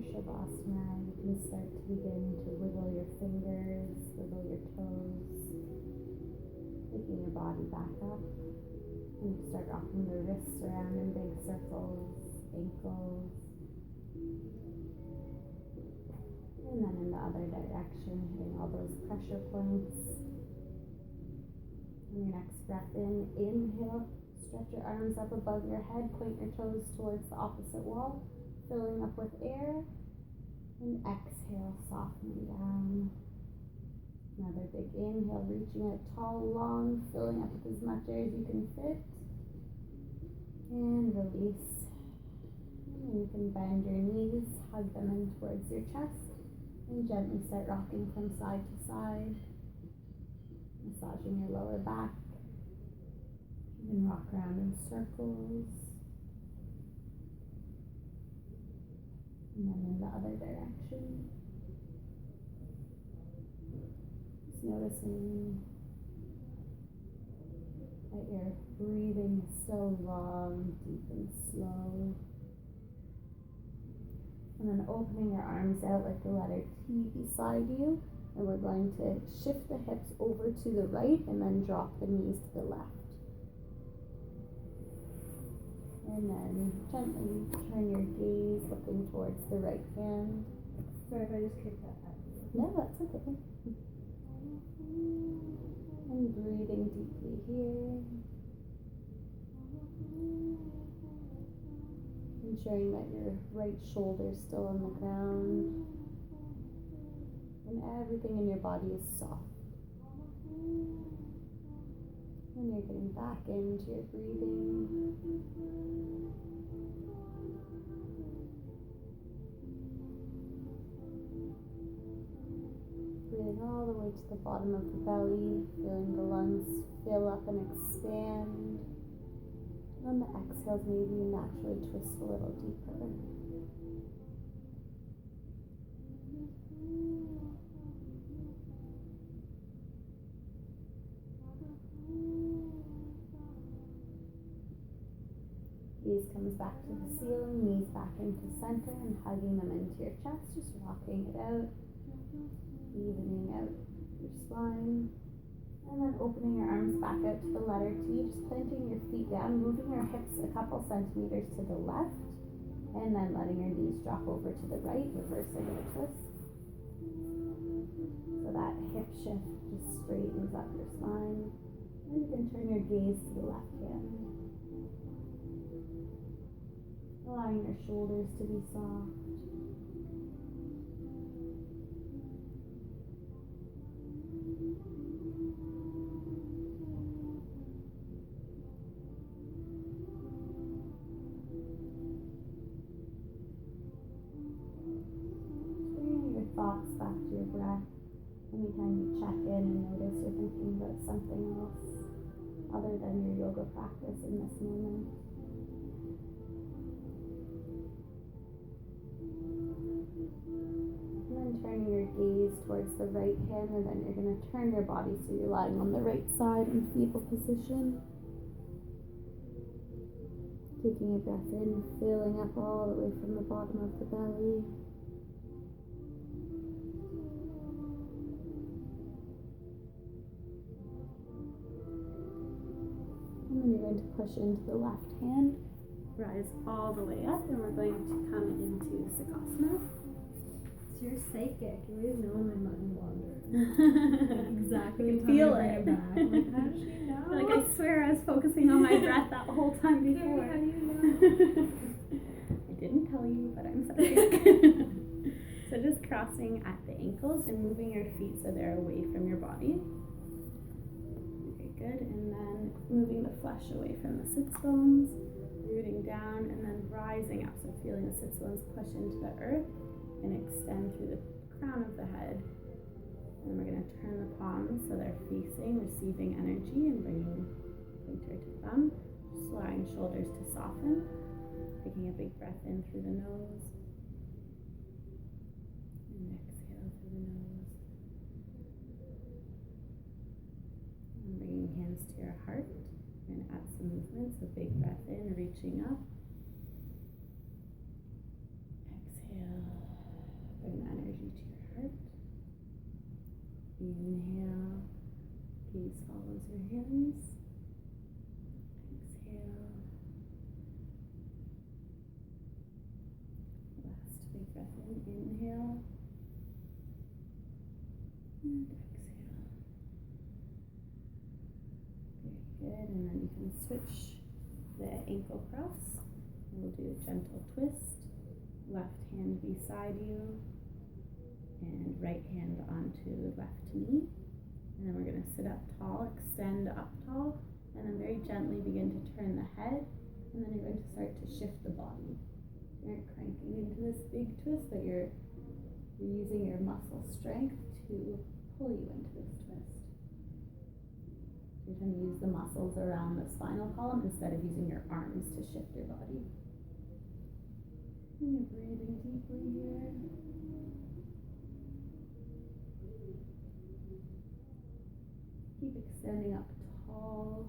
Shavasana, you can start to begin to wiggle your fingers, wiggle your toes, picking your body back up. You start rocking the wrists around in big circles, ankles, and then in the other direction, hitting all those pressure points. On your next breath in, inhale, stretch your arms up above your head, point your toes towards the opposite wall, filling up with air, and exhale, softening down. Another big inhale, reaching out tall, long, filling up with as much air as you can fit, and release. And you can bend your knees, hug them in towards your chest, and gently start rocking from side to side, massaging your lower back. You can rock around in circles, and then in the other direction. Just noticing that your breathing is still long, deep, and slow. And then opening your arms out like the letter T beside you. And we're going to shift the hips over to the right and then drop the knees to the left. And then gently turn your gaze looking towards the right hand. Sorry if I just kicked that at you. No, that's okay. And breathing deeply here. Ensuring that your right shoulder is still on the ground. And everything in your body is soft. And you're getting back into your breathing. Breathing all the way to the bottom of the belly, feeling the lungs fill up and expand. And on the exhales, maybe you naturally twist a little deeper. Gaze comes back to the ceiling, knees back into center, and hugging them into your chest, just rocking it out, evening out your spine, and then opening your arms back out to the letter T, just planting your feet down, moving your hips a couple centimeters to the left, and then letting your knees drop over to the right, reversing the twist. So that hip shift just straightens up your spine, and you can turn your gaze to the left hand. Allowing your shoulders to be soft. Bringing your thoughts back to your breath. Anytime you check in and notice you're thinking about something else other than your yoga practice in this moment. Turning your gaze towards the right hand, and then you're going to turn your body so you're lying on the right side in fetal position. Taking a breath in, filling up all the way from the bottom of the belly. And then you're going to push into the left hand, rise all the way up, and we're going to come into Sukhasana. You're psychic. You always know when my mind wanders. Exactly. You Feel bring it. back. I'm like, how does she know? Like, I swear I was focusing on my breath that whole time before. How do you know? I didn't tell you, but I'm psychic. So just crossing at the ankles and moving your feet so they're away from your body. Okay, good. And then moving the flesh away from the sits bones, rooting down, and then rising up. So feeling the sits bones push into the earth and extend through the crown of the head. And we're going to turn the palms so they're facing, receiving energy, and bringing pointer to thumb. Just allowing shoulders to soften. Taking a big breath in through the nose. And exhale through the nose. And bringing hands to your heart. We're going to add some movement. So big breath in, reaching up. Exhale. Inhale, gaze follows your hands. Exhale. Last big breath in. Inhale. And exhale. Very good. And then you can switch the ankle cross. We'll do a gentle twist. Left hand beside you. And right hand onto left knee. And then we're going to sit up tall, extend up tall, and then very gently begin to turn the head. And then you're going to start to shift the body. You aren't cranking into this big twist, but you're using your muscle strength to pull you into this twist. You're going to use the muscles around the spinal column instead of using your arms to shift your body. And you're breathing deeply here. Keep extending up tall.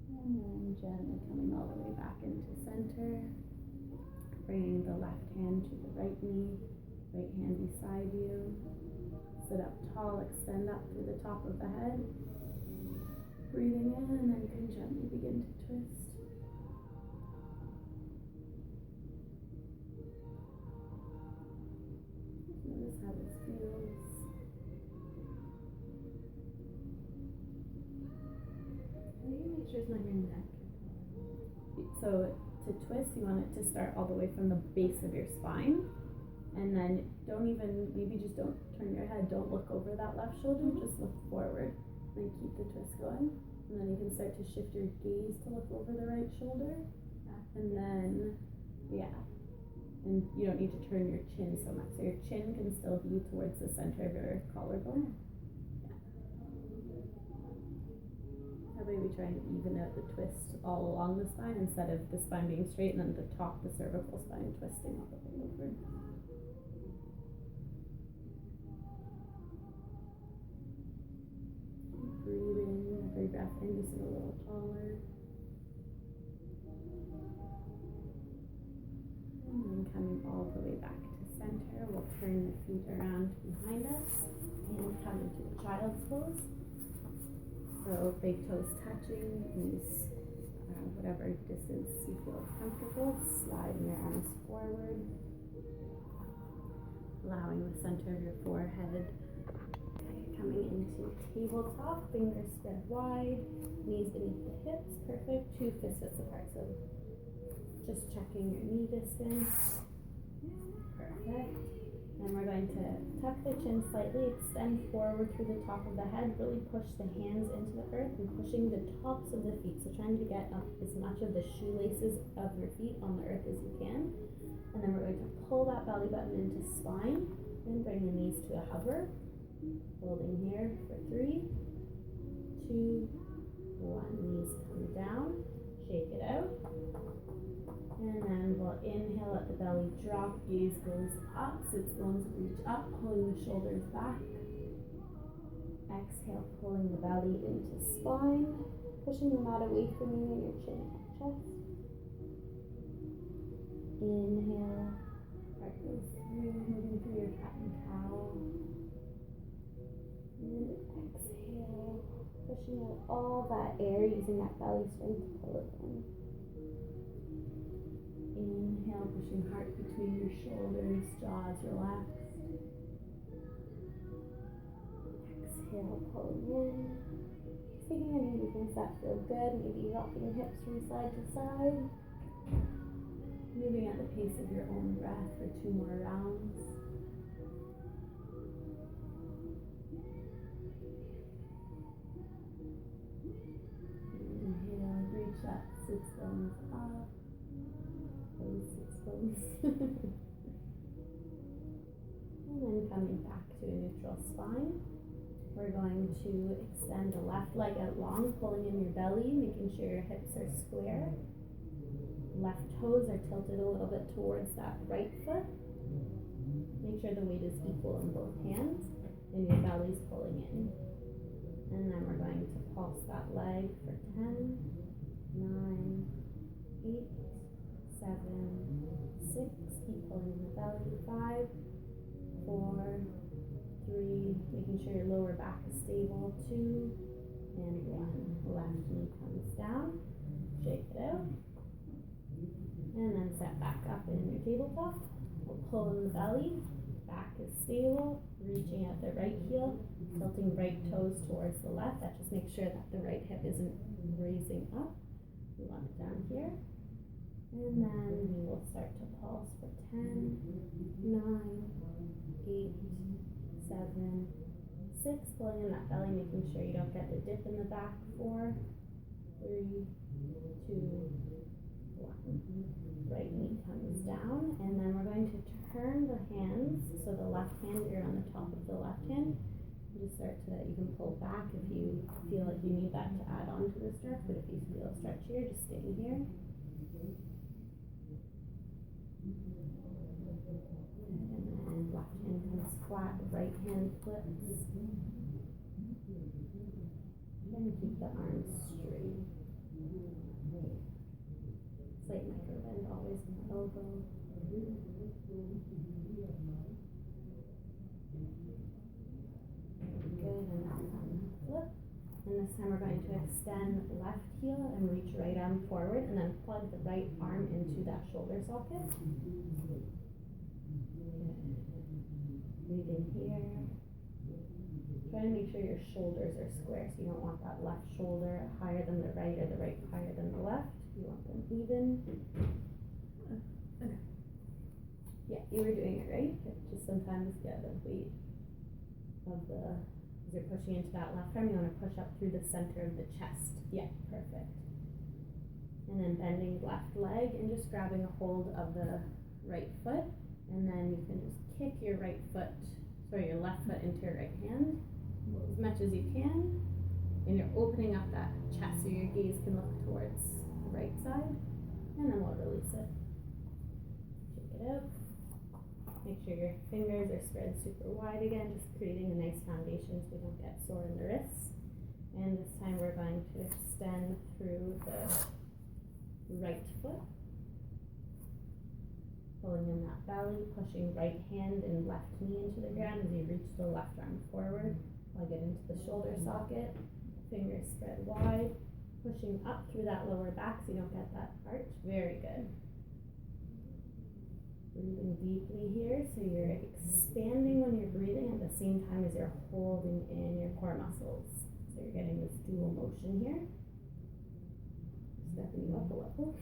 And then gently coming all the way back into center. Bringing the left hand to the right knee, right hand beside you. Sit up tall, extend up through the top of the head. Breathing in, and then you can gently begin to twist. Notice how this feels. Make sure it's not your neck. So to twist, you want it to start all the way from the base of your spine. And then maybe just don't turn your head, don't look over that left shoulder, just look forward. And keep the twist going. And then you can start to shift your gaze to look over the right shoulder. And then, and you don't need to turn your chin so much. So your chin can still be towards the center of your collarbone. That way we try and even out the twist all along the spine instead of the spine being straight and then the top, the cervical spine twisting all the way over. Keep breathing, every breath in, you sit a little taller. And then coming all the way back to center, we'll turn the feet around behind us and come into the child's pose. So big toes touching, knees whatever distance you feel comfortable, sliding your arms forward, allowing the center of your forehead. Coming into tabletop, fingers spread wide, knees beneath the hips, perfect, 2 fists widths apart, so just checking your knee distance, perfect. And we're going to tuck the chin slightly, extend forward through the top of the head, really push the hands into the earth and pushing the tops of the feet. So trying to get up as much of the shoelaces of your feet on the earth as you can. And then we're going to pull that belly button into spine and bring the knees to a hover. Holding here for 3, 2, 1. Knees come down, shake it out. And then we'll inhale, let the belly drop, gaze goes up, sits bones reach up, pulling the shoulders back. Exhale, pulling the belly into spine, pushing the mat away from you and your chin and chest. Inhale, heart goes through, moving through your cat and cow. And exhale, pushing out all that air, using that belly strength to pull it in. Inhale, pushing heart between your shoulders, jaws relaxed. Exhale, pulling in. Taking any movements that feel good, maybe rocking hips from side to side. Moving at the pace of your own breath for 2 more rounds. Inhale, reach that sits bones up. And then coming back to a neutral spine, we're going to extend the left leg out long, pulling in your belly, making sure your hips are square. Left toes are tilted a little bit towards that right foot. Make sure the weight is equal in both hands and your belly's pulling in. And then we're going to pulse that leg for 10, 9, 8, 7, 6, keep pulling in the belly, 5, 4, 4, 3, making sure your lower back is stable, 2, and 1. Left knee comes down, shake it out, and then set back up in your tabletop. We'll pull in the belly, back is stable, reaching at the right heel, tilting right toes towards the left. That just makes sure that the right hip isn't raising up. We want it down here. And then we will start to pulse for 10, 9, 8, 7, 6. Pulling in that belly, making sure you don't get the dip in the back. 4, 3, 2, 1. Right knee comes down, and then we're going to turn the hands. So the left hand, you're on the top of the left hand. You start to, you can pull back if you feel like you need that to add on to the stretch, but if you feel stretchier, just stay here. And then left hand comes flat, right hand flips. And keep the arms straight. Slight micro bend always in the elbow. Good, and now flip. And this time we're going to extend left heel and reach right arm forward, and then plug the right arm into that shoulder socket. Good. Breathe in here. Try to make sure your shoulders are square, so you don't want that left shoulder higher than the right or the right higher than the left. You want them even. Okay. Yeah, you were doing it right. But just sometimes get the weight of the, as you're pushing into that left arm, you want to push up through the center of the chest. Yeah, perfect. And then bending left leg and just grabbing a hold of the right foot. And then you can just kick your right foot, sorry, your left foot into your right hand as much as you can. And you're opening up that chest so your gaze can look towards the right side. And then we'll release it. Shake it out. Make sure your fingers are spread super wide again, just creating a nice foundation so we don't get sore in the wrists. And this time we're going to extend through the right foot. Pulling in that belly, pushing right hand and left knee into the ground as you reach the left arm forward. Plug it into the shoulder socket, fingers spread wide, pushing up through that lower back so you don't get that arch. Very good. Breathing deeply here, so you're expanding when you're breathing at the same time as you're holding in your core muscles. So you're getting this dual motion here. Stepping you up a level.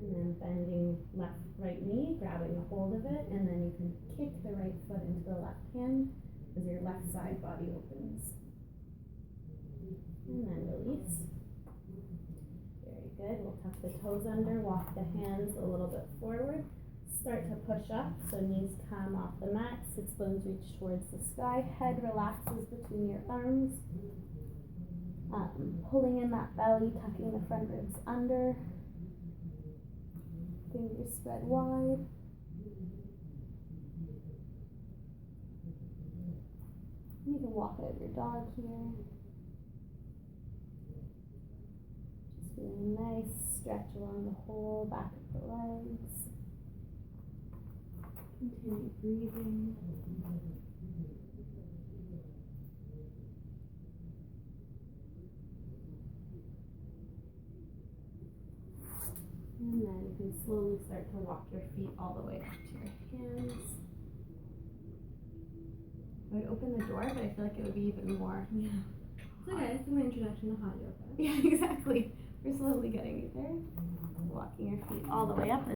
And then bending left, right knee, grabbing a hold of it, and then you can kick the right foot into the left hand as your left side body opens. And then release. Very good. We'll tuck the toes under, walk the hands a little bit forward. Start to push up, so knees come off the mat, sits bones reach towards the sky, head relaxes between your arms. Pulling in that belly, tucking the front ribs under. Fingers spread wide. You can walk out your dog here. Just feeling nice stretch along the whole back of the legs. Continue breathing. And then you can slowly start to walk your feet all the way up to your hands. I would open the door, but I feel like it would be even more. Yeah. It's okay, this is my introduction to hot yoga. Yeah, exactly. We're slowly getting you there. Walking your feet all the way up.